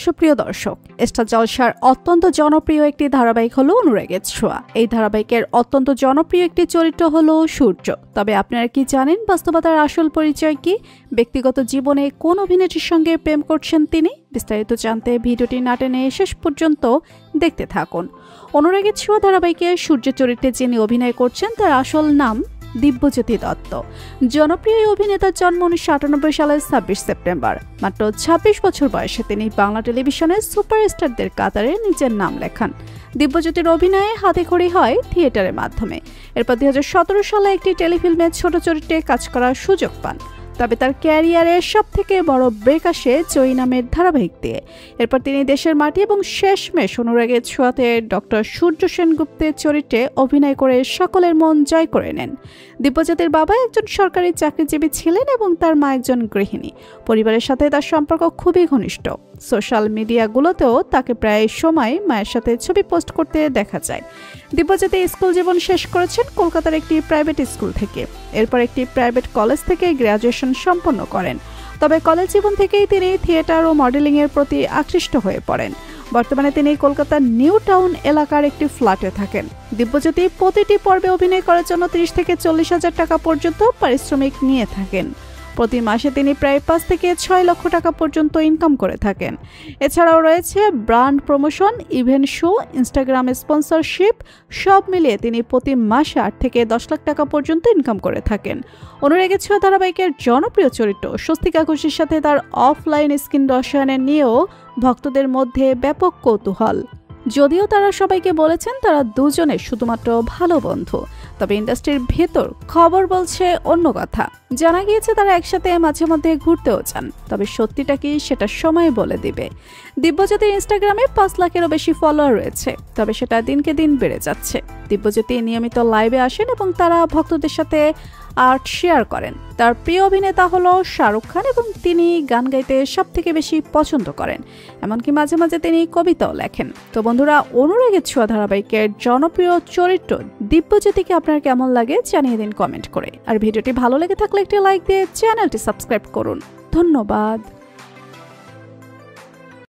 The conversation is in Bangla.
সুপ্রিয় দর্শক, স্টার জলসার অত্যন্ত জনপ্রিয় একটি ধারাবাহিক হলো অনুরাগের ছোঁয়া। এই ধারাবাহিকের অত্যন্ত জনপ্রিয় একটি চরিত্র হলো সূর্য। তবে আপনারা কি জানেন বাস্তবতার আসল পরিচয় কি? ব্যক্তিগত জীবনে কোন অভিনেত্রীর সঙ্গে প্রেম করছেন তিনি? বিস্তারিত জানতে ভিডিওটি না টেনে শেষ পর্যন্ত দেখতে থাকুন। অনুরাগের ছোঁয়া ধারাবাহিকে সূর্য চরিত্রে যিনি অভিনয় করছেন তার আসল নাম দিব্যজ্যোতি দত্ত। জনপ্রিয় এই অভিনেতার জন্ম 1998 সালের 26 সেপ্টেম্বর। মাত্র 26 বছর বয়সে তিনি বাংলা টেলিভিশনের সুপারস্টারদের কাতারে নিজের নাম লেখান। দিব্যজ্যোতির অভিনয়ে হাতেখড়ি হয় থিয়েটারের মাধ্যমে। এরপর 2017 সালে একটি টেলিফিল্মে ছোট চরিত্রে কাজ করার সুযোগ পান। তবে তার ক্যারিয়ারের সবথেকে বড় ব্রেক আসে জয়ী নামের ধারাবাহিক দিয়ে। এরপর তিনি দেশের মাটি এবং শেষমেশ অনুরাগের ছোঁয়াতে ডক্টর সূর্য সেনগুপ্তের চরিত্রে অভিনয় করে সকলের মন জয় করে নেন। দিব্যজ্যোতির বাবা একজন সরকারি চাকরিজীবী ছিলেন এবং তার মা একজন গৃহিণী। পরিবারের সাথে তার সম্পর্ক খুবই ঘনিষ্ঠ। সোশ্যাল মিডিয়াগুলোতেও তাকে প্রায় সময় মায়ের সাথে ছবি পোস্ট করতে দেখা যায়। দিব্যজ্যোতি স্কুল জীবন শেষ করেছেন কলকাতার একটি প্রাইভেট স্কুল থেকে। এরপর একটি প্রাইভেট কলেজ থেকে গ্র্যাজুয়েশন সম্পন্ন করেন। তবে কলেজ জীবন থেকেই তিনি থিয়েটার ও মডেলিংয়ের প্রতি আকৃষ্ট হয়ে পড়েন। বর্তমানে তিনি কলকাতার নিউ টাউন এলাকার একটি ফ্ল্যাটে থাকেন। দিব্যজ্যোতি প্রতিটি পর্বে অভিনয় করার জন্য 30 থেকে 40 হাজার টাকা পর্যন্ত পারিশ্রমিক নিয়ে থাকেন। প্রতি মাসে তিনি প্রায় 5 থেকে 6 লক্ষ টাকা পর্যন্ত ইনকাম করে থাকেন। এছাড়াও রয়েছে brand promotion, event show, Instagram sponsorship, সব মিলিয়ে তিনি প্রতি মাসে 8 থেকে 10 লাখ টাকা পর্যন্ত ইনকাম করে থাকেন। অনুরাগের ছোঁয়া ধারাবাহিকের জনপ্রিয় চরিত্র স্বস্তিকা ঘোষের সাথে তার অফলাইন স্কিন রসায়নের নিয়েও ভক্তদের মধ্যে ব্যাপক কৌতূহল। যদিও তারা সবাইকে বলেছেন তারা দুজনে শুধুমাত্র ভালো বন্ধু, তবে ইন্ডাস্ট্রির ভেতর খবর বলছে অন্য কথা। জানা গিয়েছে তারা একসাথে মাঝে মধ্যে ঘুরতেও চান, তবে সত্যিটা কি সেটা সময় বলে দিবে। দিব্যজ্যোতির ইনস্টাগ্রামে 5 লাখেরও বেশি ফলোয়ার রয়েছে, তবে সেটা দিনকে দিন বেড়ে যাচ্ছে। দিব্যজ্যোতি নিয়মিত লাইভে আসেন এবং তারা ভক্তদের সাথে আর্ট শেয়ার করেন। তার প্রিয় অভিনেতা হলো শাহরুখ খান এবং তিনি গান গাইতে সব থেকে বেশি পছন্দ করেন। এমনকি মাঝে মাঝে তিনি কবিতাও লেখেন। তো বন্ধুরা, অনুরাগের ছোঁয়া ধারাবাহিকের জনপ্রিয় চরিত্র দিব্যজ্যোতিকে আপনার কেমন লাগে জানিয়ে দিন কমেন্ট করে। আর ভিডিওটি ভালো লেগে থাকলে একটি লাইক দিয়ে চ্যানেলটি সাবস্ক্রাইব করুন। ধন্যবাদ।